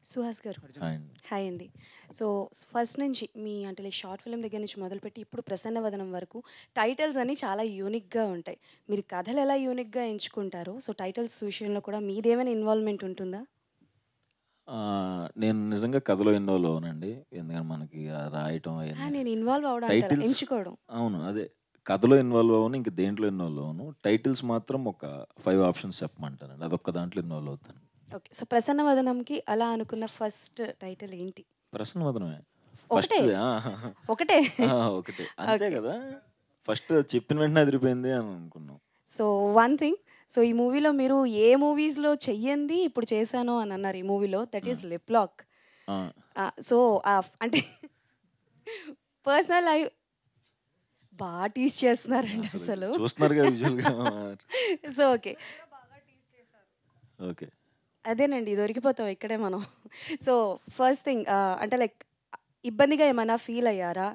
సుహాస్ గారు. హాయ్ అండి. హాయ్ అండి. సో, ఫస్ట్ నుంచి మీ అంటే లైక్ షార్ట్ ఫిల్మ్ దగ్గర నుంచి మొదలుపెట్టి ఇప్పుడు 'ప్రసన్నవదనం' వరకు టైటిల్స్ అన్నీ చాలా యూనిక్‌గా ఉంటాయి. మీరు కథలు ఎలా యూనిక్‌గా ఎంచుకుంటారో, సో టైటిల్స్ విషయంలో కూడా మీదేమైనా ఇన్వాల్వ్‌మెంట్ ఉంటుందా? నేను నిజంగా కథలో ఇన్వాల్వ్ అవ్వనండి. ఎందుకంటే మనకి రాయటం అయన్నీ నేను ఇన్వాల్వ్ అవ్వడం అంటలే, టైటిల్స్ ఎంచుకోవడం. అవును. అదే కథలో ఇన్వాల్వ్ అవ్వను. ఇంక దేంట్లో ఇన్వాల్వ్ అవ్వను. టైటిల్స్ మాత్రం ఒక 5 ఆప్షన్స్ చెప్పమంటానండి. అదొక్క దాంట్లో ఇన్వాల్వ్ అవుతాను. ఓకే. సో, 'ప్రసన్నవదనం'కి అలా అనుకున్న ఫస్ట్ టైటిల్ ఏంటి? ప్రశ్నవదనమే. ఒకటే. ఫస్ట్‌ది ఒకటే. ఒకటే. అంతే ఓకే. గదా! ఫస్ట్ చెప్పిన వెంటనే అదిరిపోయింది అని అనుకున్నాం. So, one thing. సో, ఈ మూవీలో మీరు ఏ మూవీస్‌లో చెయ్యంది ఇప్పుడు చేశాను అని అన్నారు ఈ మూవీలో. That is hmm. Lip lock. ఆ! సో, అంటే పర్సనల్ లైఫ్ టీజ్ చేస్తున్నారండి అసలు అసలు. చూస్తున్నారుగా విజువల్‌గా. So, okay. ఓకే. అదేనండి దొరికిపోతాం ఇక్కడే మనం. సో, ఫస్ట్ థింగ్ అంటే లైక్ ఇబ్బందిగా ఏమైనా ఫీల్ అయ్యారా?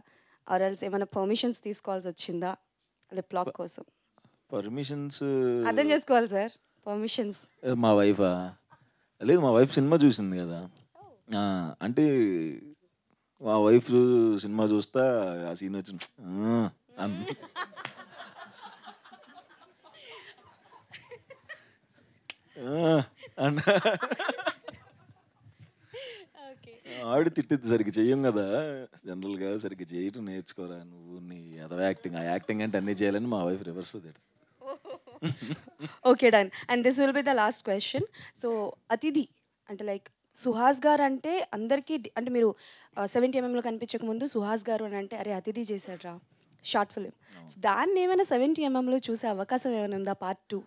ఆర్ ఎల్స్ ఏమైనా పర్మిషన్స్ తీసుకోవాల్సొచ్చిందా? లిప్ లాక్ కోసం? పర్మిషన్స్ అర్థం చేసుకోవాలి సార్. పర్మిషన్స్. మా వైఫా? లేదు మా వైఫ్ సినిమా చూసింది గదా! ఆ! అంటే మా వైఫ్ సినిమా చూస్తా ఆ సీన్ వచ్చి అంది. ఆ! అన్న ఓకే. ఆవిడ తిట్టిద్ది సరిగ్గా చెయ్యం గదా! జనరల్‌గా సరిగ్గా చేయటం నేర్చుకోరా నువ్వు నీ ఎదవ యాక్టింగ్. ఆ యాక్టింగ్ అంటే అన్నీ చేయాలని మా వైఫ్ రివర్స్‌లో తిడతది. Okay. Done. And this will be the last question. So, 'అతిథి' అంటే లైక్ సుహాస్ గారంటే అందరికీ అంటే మీరు 'సెవెంటీ ఎంఎంలో' కనిపించక ముందు సుహాస్ గారు అని అంటే అరే! 'అతిథి' చేశాడురా షార్ట్ ఫిల్మ్. అవును. దాన్నేమైనా 'సెవెంటీ ఎంఎంలో' చూసే అవకాశం ఏమైనా ఉందా పార్ట్ 2?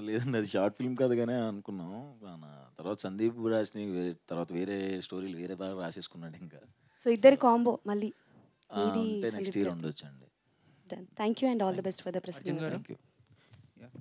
లేదండి అది షార్ట్ ఫిల్మ్ కథ గానే అనుకున్నాం. మన తర్వాత సందీప్ రాసినయి తర్వాత వేరే స్టోరీలు వేరే దాకా రాసేసుకున్నాడు ఇంకా. సో, సో, ఇద్దరి కాంబో మళ్ళీ మీది ఉంటే నెక్స్ట్ సందీప్ ఇయర్ గారిది. ఉండొచ్చండి. Done. Thank you and all the thank best for the Arjun గారు. ప్రసన్నవదనం. Thank you. యాహ్!